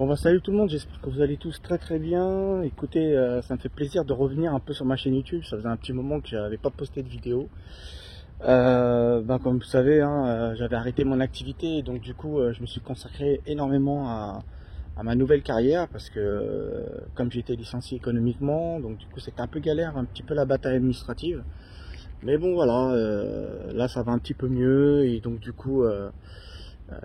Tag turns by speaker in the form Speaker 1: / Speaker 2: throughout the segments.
Speaker 1: Bon bah salut tout le monde, j'espère que vous allez tous très bien. Écoutez, ça me fait plaisir de revenir un peu sur ma chaîne YouTube. Ça faisait un petit moment que j'avais pas posté de vidéo. Comme vous savez, j'avais arrêté mon activité et donc du coup je me suis consacré énormément à ma nouvelle carrière parce que comme j'ai été licencié économiquement, donc du coup c'était un peu galère, un petit peu la bataille administrative. Mais bon voilà, là ça va un petit peu mieux et donc du coup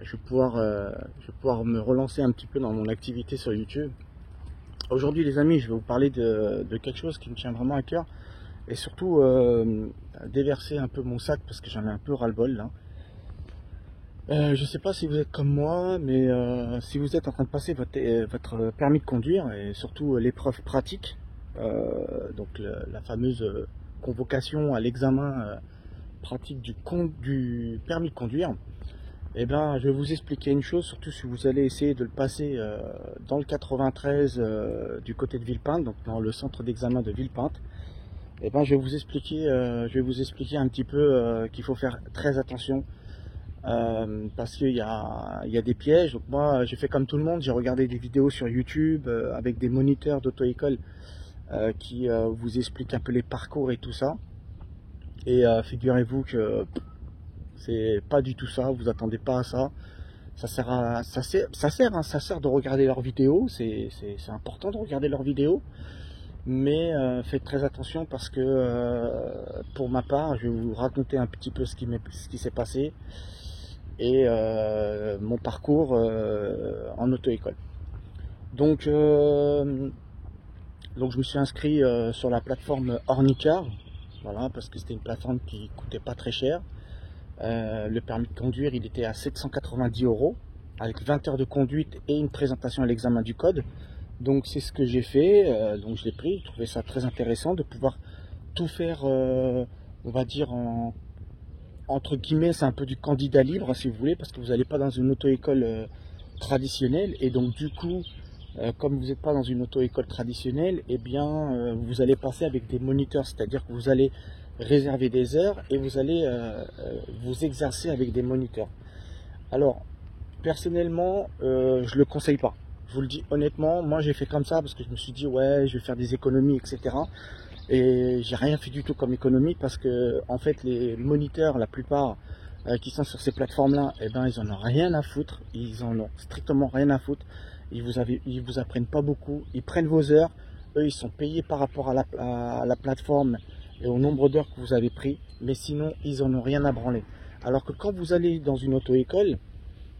Speaker 1: je vais pouvoir me relancer un petit peu dans mon activité sur YouTube. Aujourd'hui les amis, je vais vous parler de quelque chose qui me tient vraiment à cœur et surtout déverser un peu mon sac parce que j'en ai un peu ras-le-bol là. Je sais pas si vous êtes comme moi, mais si vous êtes en train de passer votre permis de conduire et surtout l'épreuve pratique, donc la fameuse convocation à l'examen pratique du permis de conduire. Eh ben, je vais vous expliquer une chose, surtout si vous allez essayer de le passer dans le 93 du côté de Villepinte, donc dans le centre d'examen de Villepinte. Eh ben, je vais vous expliquer un petit peu qu'il faut faire très attention parce qu'il y a des pièges. Donc moi, j'ai fait comme tout le monde, j'ai regardé des vidéos sur YouTube avec des moniteurs d'auto-école qui vous expliquent un peu les parcours et tout ça. Et figurez-vous que c'est pas du tout ça, vous attendez pas à ça. Ça sert de regarder leurs vidéos, c'est important de regarder leurs vidéos, mais faites très attention parce que pour ma part, je vais vous raconter un petit peu ce qui s'est passé et mon parcours en auto-école. Donc je me suis inscrit sur la plateforme Ornicar, voilà, parce que c'était une plateforme qui coûtait pas très cher. Le permis de conduire, il était à 790 € avec 20 heures de conduite et une présentation à l'examen du code. Donc c'est ce que j'ai fait, donc je l'ai pris, je trouvais ça très intéressant de pouvoir tout faire, on va dire entre guillemets, c'est un peu du candidat libre si vous voulez, parce que vous n'allez pas dans une auto-école traditionnelle et donc du coup, comme vous n'êtes pas dans une auto-école traditionnelle, eh bien vous allez passer avec des moniteurs, c'est-à-dire que vous allez réserver des heures et vous allez vous exercer avec des moniteurs. Alors personnellement je le conseille pas, je vous le dis honnêtement. Moi j'ai fait comme ça parce que je me suis dit ouais, je vais faire des économies, etc. Et j'ai rien fait du tout comme économie parce que en fait les moniteurs, la plupart qui sont sur ces plateformes là, eh ben ils en ont rien à foutre, ils en ont strictement rien à foutre. Ils vous apprennent pas beaucoup, ils prennent vos heures, eux ils sont payés par rapport à la plateforme et au nombre d'heures que vous avez pris, mais sinon ils en ont rien à branler. Alors que quand vous allez dans une auto-école,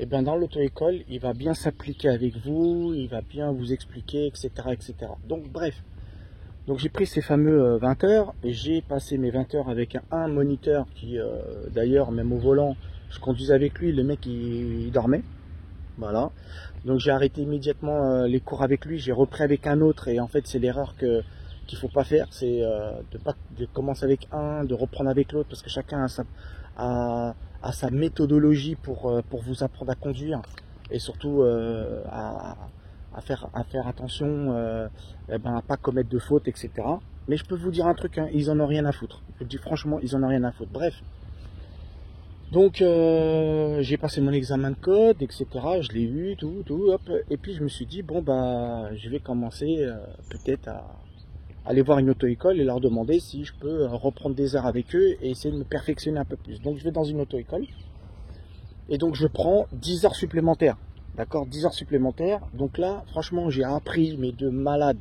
Speaker 1: et bien dans l'auto-école, il va bien s'appliquer avec vous, il va bien vous expliquer, etc. etc. Donc bref, donc j'ai pris ces fameux 20 heures, et j'ai passé mes 20 heures avec un moniteur qui, d'ailleurs, même au volant, je conduisais avec lui, le mec il dormait. Voilà. Donc j'ai arrêté immédiatement les cours avec lui, j'ai repris avec un autre, et en fait c'est l'erreur qu'il faut pas faire, c'est de commencer avec un, de reprendre avec l'autre, parce que chacun a sa méthodologie pour vous apprendre à conduire, et surtout à faire attention à pas commettre de fautes, etc. Mais je peux vous dire un truc, ils en ont rien à foutre. Je vous dis franchement, ils en ont rien à foutre. Bref. Donc j'ai passé mon examen de code, etc. Je l'ai eu, tout, hop. Et puis je me suis dit, bon bah je vais commencer peut-être à aller voir une auto-école et leur demander si je peux reprendre des heures avec eux et essayer de me perfectionner un peu plus. Donc je vais dans une auto-école et donc je prends 10 heures supplémentaires. D'accord, 10 heures supplémentaires. Donc là, franchement, j'ai appris, mais de malade.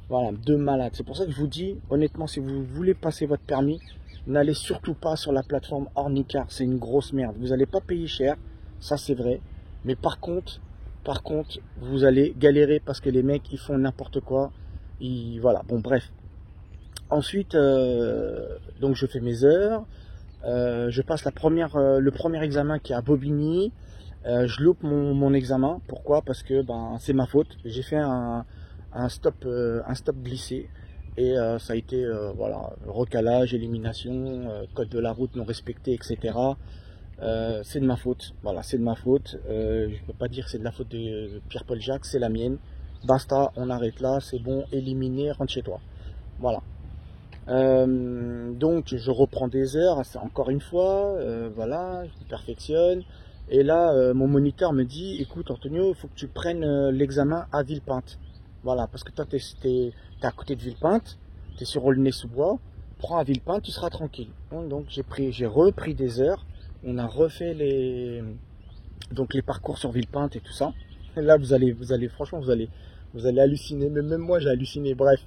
Speaker 1: Voilà, de malade. C'est pour ça que je vous dis, honnêtement, si vous voulez passer votre permis, n'allez surtout pas sur la plateforme Ornicar. C'est une grosse merde. Vous n'allez pas payer cher, ça c'est vrai. Mais par contre, vous allez galérer parce que les mecs, ils font n'importe quoi. Voilà, bon, bref. Ensuite, donc je fais mes heures. Je passe le premier examen qui est à Bobigny. Je loupe mon examen. Pourquoi? Parce que c'est ma faute. J'ai fait un stop glissé et ça a été voilà, recalage, élimination, code de la route non respecté, etc. C'est de ma faute. Voilà, c'est de ma faute. Je peux pas dire que c'est de la faute de Pierre-Paul Jacques, c'est la mienne. Basta, on arrête là, c'est bon, éliminé, rentre chez toi. Voilà. Donc je reprends des heures, encore une fois, voilà, je perfectionne. Et là, mon moniteur me dit, écoute Antonio, il faut que tu prennes l'examen à Villepinte. Voilà, parce que toi, tu es à côté de Villepinte, tu es sur Aulnay-sous-Bois, prends à Villepinte, tu seras tranquille. Donc j'ai repris des heures, on a refait les parcours sur Villepinte et tout ça. Et là, franchement, vous allez halluciner, mais même moi, j'ai halluciné, bref.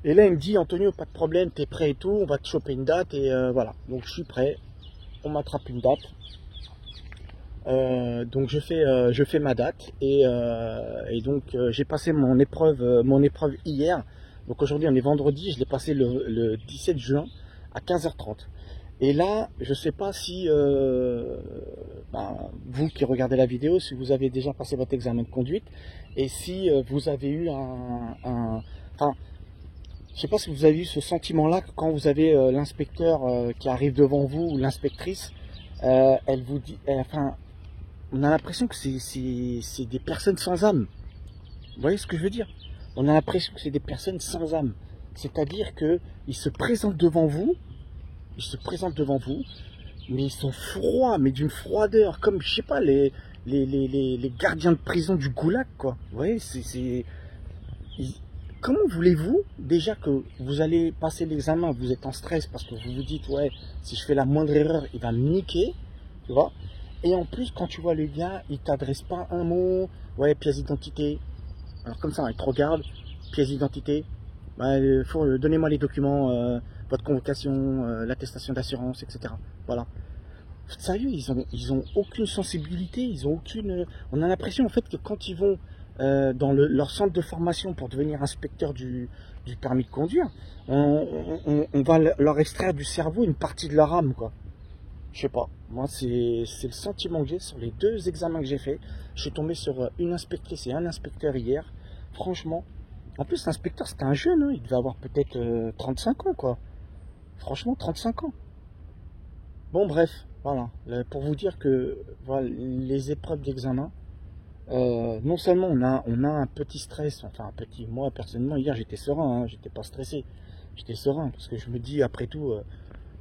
Speaker 1: Et là, il me dit, Antonio, pas de problème, t'es prêt et tout, on va te choper une date, et voilà. Donc, je suis prêt, on m'attrape une date. Donc je fais ma date et donc j'ai passé mon épreuve hier. Donc aujourd'hui on est vendredi, je l'ai passé le 17 juin à 15h30. Et là, je sais pas si vous qui regardez la vidéo, si vous avez déjà passé votre examen de conduite et si vous avez eu enfin, je sais pas si vous avez eu ce sentiment-là quand vous avez l'inspecteur qui arrive devant vous ou l'inspectrice, elle vous dit, on a l'impression que c'est des personnes sans âme. Vous voyez ce que je veux dire? On a l'impression que c'est des personnes sans âme. C'est-à-dire qu'ils se présentent devant vous, mais ils sont froids, mais d'une froideur, comme, je sais pas, les gardiens de prison du goulag, quoi. Vous voyez, comment voulez-vous, déjà que vous allez passer l'examen, vous êtes en stress parce que vous vous dites, ouais, si je fais la moindre erreur, il va me niquer, tu vois? Et en plus, quand tu vois le gars, il t'adresse pas un mot, ouais, pièce d'identité. Alors comme ça, il te regarde, pièce d'identité, donnez-moi les documents, votre convocation, l'attestation d'assurance, etc. Voilà. Sérieux, ils ont aucune sensibilité, ils ont aucune. On a l'impression en fait que quand ils vont dans leur centre de formation pour devenir inspecteur du permis de conduire, on va leur extraire du cerveau une partie de leur âme, quoi. Je sais pas, moi c'est le sentiment que j'ai sur les 2 examens que j'ai fait. Je suis tombé sur une inspectrice et un inspecteur hier. Franchement, en plus l'inspecteur c'était un jeune, hein, il devait avoir peut-être 35 ans, quoi. Franchement, 35 ans. Bon bref, voilà, pour vous dire que voilà, les épreuves d'examen, non seulement on a un petit stress, enfin un petit, moi personnellement hier j'étais serein, hein, j'étais pas stressé. J'étais serein parce que je me dis après tout,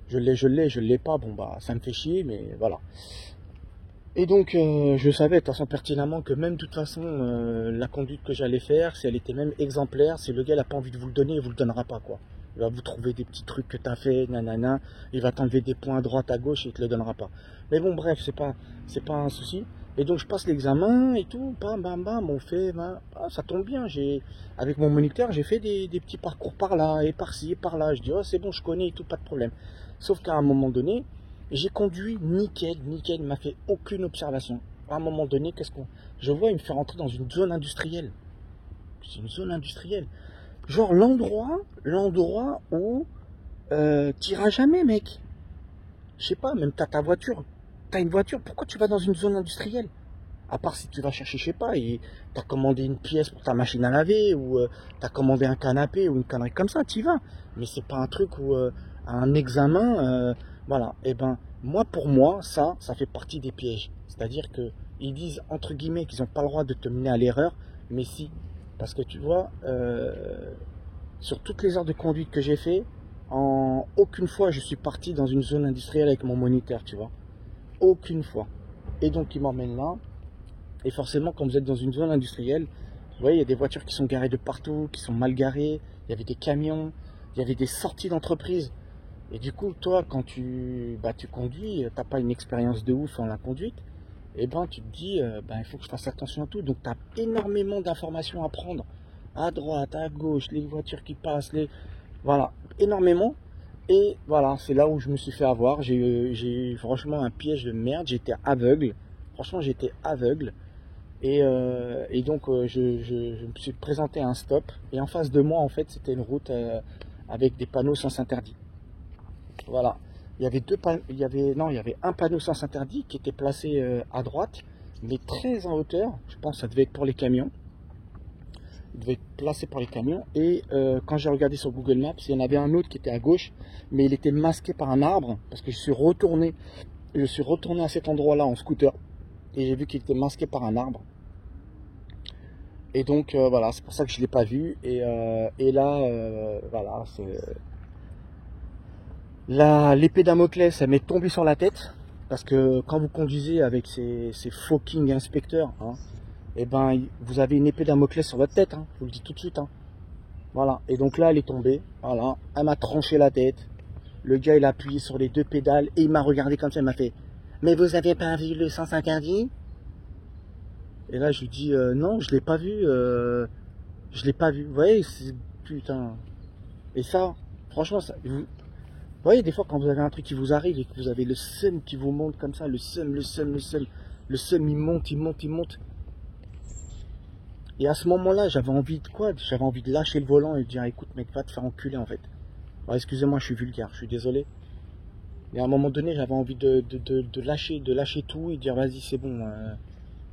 Speaker 1: je l'ai pas, bon bah ça me fait chier, mais voilà. Et donc je savais de toute façon pertinemment que même de toute façon la conduite que j'allais faire, si elle était même exemplaire, si le gars n'a pas envie de vous le donner, il vous le donnera pas, quoi. Il va vous trouver des petits trucs que tu as fait, nanana, il va t'enlever des points à droite, à gauche et il te le donnera pas. Mais bon bref, c'est pas un souci. Et donc je passe l'examen et tout, bam bam bam, on fait, ça tombe bien, avec mon moniteur, j'ai fait des petits parcours par là et par-ci et par-là. Je dis oh c'est bon, je connais et tout, pas de problème. Sauf qu'à un moment donné, j'ai conduit nickel, il m'a fait aucune observation. À un moment donné, je vois, il me fait rentrer dans une zone industrielle. C'est une zone industrielle. Genre l'endroit où t'iras jamais, mec. Je sais pas, même t'as une voiture, pourquoi tu vas dans une zone industrielle? À part si tu vas chercher, je sais pas, et t'as commandé une pièce pour ta machine à laver, ou t'as commandé un canapé, ou une connerie comme ça, t'y vas. Mais c'est pas un truc où un examen, voilà. Et ben, pour moi, ça fait partie des pièges. C'est-à-dire que ils disent entre guillemets qu'ils n'ont pas le droit de te mener à l'erreur, mais si, parce que tu vois, sur toutes les heures de conduite que j'ai fait, en aucune fois je suis parti dans une zone industrielle avec mon moniteur, tu vois. Aucune fois. Et donc il m'emmène là. Et forcément, quand vous êtes dans une zone industrielle, vous voyez, il y a des voitures qui sont garées de partout, qui sont mal garées. Il y avait des camions, il y avait des sorties d'entreprise. Et du coup, toi, quand tu conduis, t'as pas une expérience de ouf en la conduite. Et ben, tu te dis, il faut que je fasse attention à tout. Donc, tu as énormément d'informations à prendre. À droite, à gauche, les voitures qui passent, voilà, énormément. Et voilà, c'est là où je me suis fait avoir. J'ai eu franchement un piège de merde. J'étais aveugle. Franchement, j'étais aveugle. Et donc, je me suis présenté à un stop. Et en face de moi, en fait, c'était une route avec des panneaux sens interdit. Voilà. Il y avait un panneau sens interdit qui était placé à droite, mais très en hauteur. Je pense que ça devait être pour les camions. Il devait être placé pour les camions. Et quand j'ai regardé sur Google Maps, il y en avait un autre qui était à gauche, mais il était masqué par un arbre, parce que je suis retourné à cet endroit-là en scooter, et j'ai vu qu'il était masqué par un arbre. Et donc voilà, c'est pour ça que je ne l'ai pas vu. Et là, voilà, l'épée Damoclès, elle m'est tombée sur la tête. Parce que quand vous conduisez avec ces fucking inspecteurs, hein, et ben vous avez une épée Damoclès sur votre tête, hein, je vous le dis tout de suite. Hein. Voilà. Et donc là, elle est tombée. Voilà. Elle m'a tranché la tête. Le gars, il a appuyé sur les 2 pédales et il m'a regardé comme ça. Il m'a fait: mais vous avez pas vu le sens interdit? Et là, je lui dis: non, je l'ai pas vu. Je l'ai pas vu. Vous voyez, putain. Et ça, franchement, ça, vous voyez, des fois, quand vous avez un truc qui vous arrive et que vous avez le seum qui vous monte comme ça, le seum, le seum, il monte, il monte, il monte. Et à ce moment-là, j'avais envie de quoi? J'avais envie de lâcher le volant et de dire: écoute, mec, va te faire enculer, en fait. Alors, excusez-moi, je suis vulgaire, je suis désolé. Mais à un moment donné, j'avais envie de lâcher tout et de dire: vas-y, c'est bon.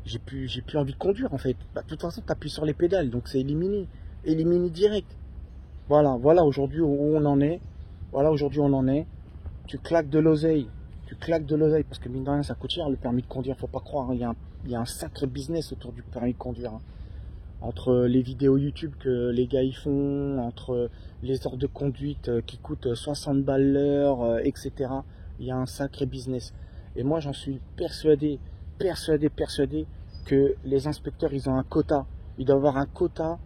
Speaker 1: J'ai plus envie de conduire, en fait. Bah, de toute façon, tu appuies sur les pédales, donc c'est éliminé. Éliminé direct. Voilà aujourd'hui où on en est. Voilà aujourd'hui où on en est. Tu claques de l'oseille. Parce que mine de rien, ça coûte cher le permis de conduire, faut pas croire. Hein. Il y a un sacré business autour du permis de conduire. Hein. Entre les vidéos YouTube que les gars y font, entre les heures de conduite qui coûtent 60 balles l'heure, etc. Il y a un sacré business. Et moi, j'en suis persuadé que les inspecteurs, ils ont un quota. Ils doivent avoir un quota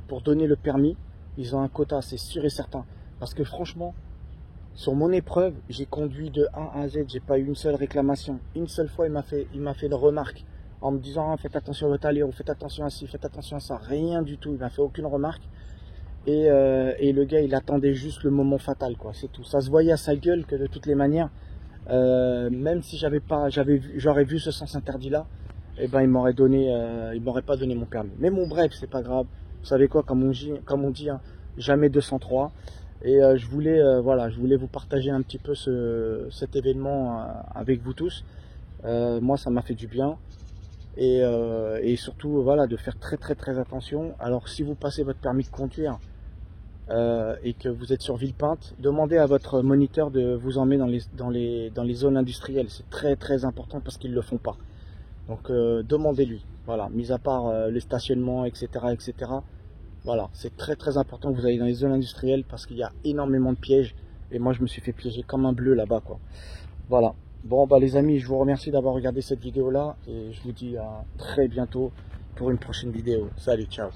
Speaker 1: pour donner le permis. Ils ont un quota, c'est sûr et certain. Parce que franchement, sur mon épreuve, j'ai conduit de A à Z, j'ai pas eu une seule réclamation. Une seule fois, il m'a fait une remarque en me disant: ah, faites attention à votre allure, faites attention à ci, faites attention à ça. Rien du tout, il m'a fait aucune remarque. Et le gars, il attendait juste le moment fatal, quoi. C'est tout. Ça se voyait à sa gueule que de toutes les manières, même si j'aurais vu ce sens interdit là, et ben il m'aurait pas donné mon permis. Mais bon, bref, c'est pas grave. Vous savez quoi, comme on dit, hein, jamais 203. Et je voulais vous partager un petit peu cet événement avec vous tous. Moi, ça m'a fait du bien. Et surtout, voilà, de faire très attention. Alors, si vous passez votre permis de conduire et que vous êtes sur Villepinte, demandez à votre moniteur de vous emmener dans les zones industrielles. C'est très important parce qu'ils ne le font pas. Donc, demandez-lui. Voilà, mis à part les stationnements, etc. Voilà, c'est très important que vous allez dans les zones industrielles parce qu'il y a énormément de pièges. Et moi, je me suis fait piéger comme un bleu là-bas, quoi. Voilà. Bon, bah les amis, je vous remercie d'avoir regardé cette vidéo-là. Et je vous dis à très bientôt pour une prochaine vidéo. Salut, ciao.